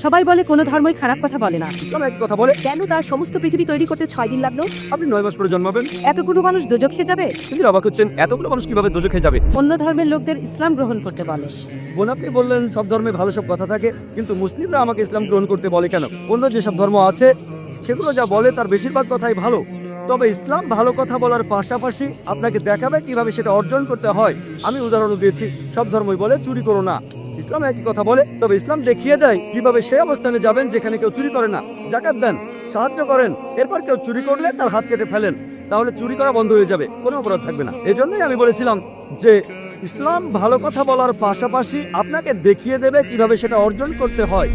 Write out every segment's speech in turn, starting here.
সবাই বলে কোনো ধর্মই খারাপ কথা বলে না, ইসলাম এক কথা বলে। কেন তার সমস্ত পৃথিবী তৈরি করতে 6 দিন লাগলো? আপনি 9 মাস পরে জন্মাবেন। এতগুলো মানুষ দোজখে যাবে? তিনি অবাক হচ্ছেন, এতগুলো মানুষ কিভাবে দোজখে যাবে। অন্য ধর্মের লোকদের ইসলাম গ্রহণ করতে বলে। বোন, আপনি বললেন সব ধর্মে ভালো সব কথা থাকে, কিন্তু মুসলিমরা আমাকে ইসলাম গ্রহণ করতে বলে কেন? অন্য যেসব ধর্ম আছে সেগুলো যা বলে তার বেশিরভাগ কথাই ভালো, তবে ইসলাম ভালো কথা বলার পাশাপাশি আপনাকে দেখাবে কিভাবে সেটা অর্জন করতে হয়। আমি উদাহরণ দিয়েছি, সব ধর্মই বলে চুরি করো না, ইসলাম একই কথা বলে, তবে ইসলাম দেখিয়ে দেয় কিভাবে সেই অবস্থানে যাবেন যেখানে কেউ চুরি করে না। জাকাত দেন, সাহায্য করেন, এরপর কেউ চুরি করলে তার হাত কেটে ফেলেন, তাহলে চুরি করা বন্ধ হয়ে যাবে, কোনো অপরাধ থাকবে না। এজন্যই আমি বলেছিলাম যে ইসলাম ভালো কথা বলার পাশাপাশি আপনাকে দেখিয়ে দেবে কিভাবে সেটা অর্জন করতে হয়।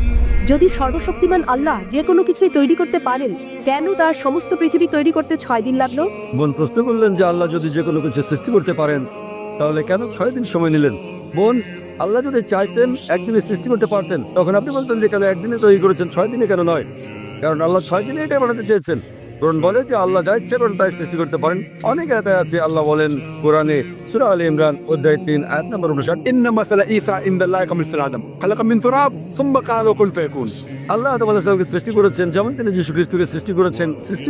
যদি সর্বশক্তিমান আল্লাহ যে কোনো কিছুই তৈরি করতে পারেন, কেন তার সমস্ত পৃথিবী তৈরি করতে 6 দিন লাগলো? বোন প্রশ্ন করলেন যে আল্লাহ যদি যে কোনো কিছু সৃষ্টি করতে পারেন তাহলে কেন 6 দিন সময় নিলেন? বোন, আল্লাহ যদি চাইতেন একদিনে সৃষ্টি করতে পারতেন, তখন আপনি বলতেন যে কেন একদিনে তৈরি করেছেন, 6 দিনে কেন নয়? কারণ আল্লাহ 6 দিনে এটাই বানাতে চেয়েছেন। কোরআন বলে যে আল্লাহ যা ইচ্ছে করেন তাই সৃষ্টি করতে পারেন। অনেক আয়াত আছে, আল্লাহ বলেন কোরআনে সূরা আলে ইমরান অধ্যায় 3 আয়াত নম্বর 59, إن مثل عيسى عند الله كمثل آدم خلق من تراب ثم قال له كن فيكون। আল্লাহ আদম আলাইহিস সালামকে সৃষ্টি করেছেন যেমন তিনি যীশু খ্রিস্টকে সৃষ্টি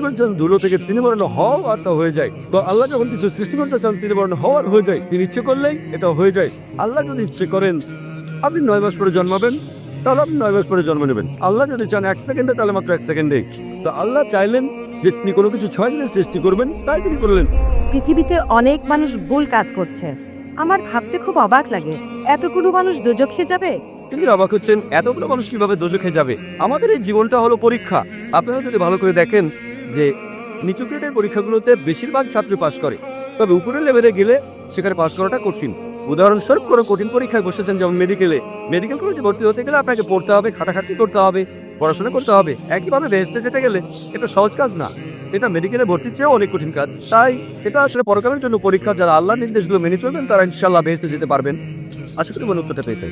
করেছেন ধুলো থেকে, তিনি বলেন হও আর তা হয়ে যায়। তো আল্লাহ যখন কিছু সৃষ্টি করতে চান তিনি বলেন হও আর হয়ে যায়, তিনি ইচ্ছে করলেই এটা হয়ে যায়। আল্লাহ যদি ইচ্ছে করেন আপনি 9 মাস পরে জন্মাবেন, তাহলে আপনি 9 মাস পরে জন্ম নেবেন। আল্লাহ যদি চান 1 সেকেন্ডে, তাহলে মাত্র 1 সেকেন্ডেই। তো আল্লাহ চাইলেন যে তিনি কোনো কিছু 6 দিনে সৃষ্টি করবেন, তাই তিনি করলেন। পৃথিবীতে অনেক মানুষ ভুল কাজ করছে, আমার ভাবতে খুব অবাক লাগে, এতগুলো মানুষ দোজখে যাবে? তিনি অবাক হচ্ছেন, এতগুলো মানুষ কিভাবে দোজখে যাবে। আমাদের এই জীবনটা হলো পরীক্ষা। আপনারা যদি ভালো করে দেখেন যে নিচু গ্রেডের পরীক্ষাগুলোতে বেশিরভাগ ছাত্র পাশ করে, তবে উপরের লেভেলে গেলে সেখানে পাশ করাটা কঠিন। উদাহরণস্বরূপ কোনো কঠিন পরীক্ষায় বসেছেন, যেমন মেডিকেল কলেজে ভর্তি হতে গেলে আপনাকে পড়তে হবে, খাটাখাটি করতে হবে, পড়াশোনা করতে হবে। একইভাবে বেহেশতে যেতে গেলে এটা সহজ কাজ না, এটা মেডিকেলে ভর্তির চেয়েও অনেক কঠিন কাজ। তাই এটা আসলে পরকালের জন্য পরীক্ষা। যারা আল্লাহর নির্দেশগুলো মেনে চলবেন তারা ইনশাআল্লাহ বেহেশতে যেতে পারবেন। আশা করি মনে উত্তরটা পেয়েছে।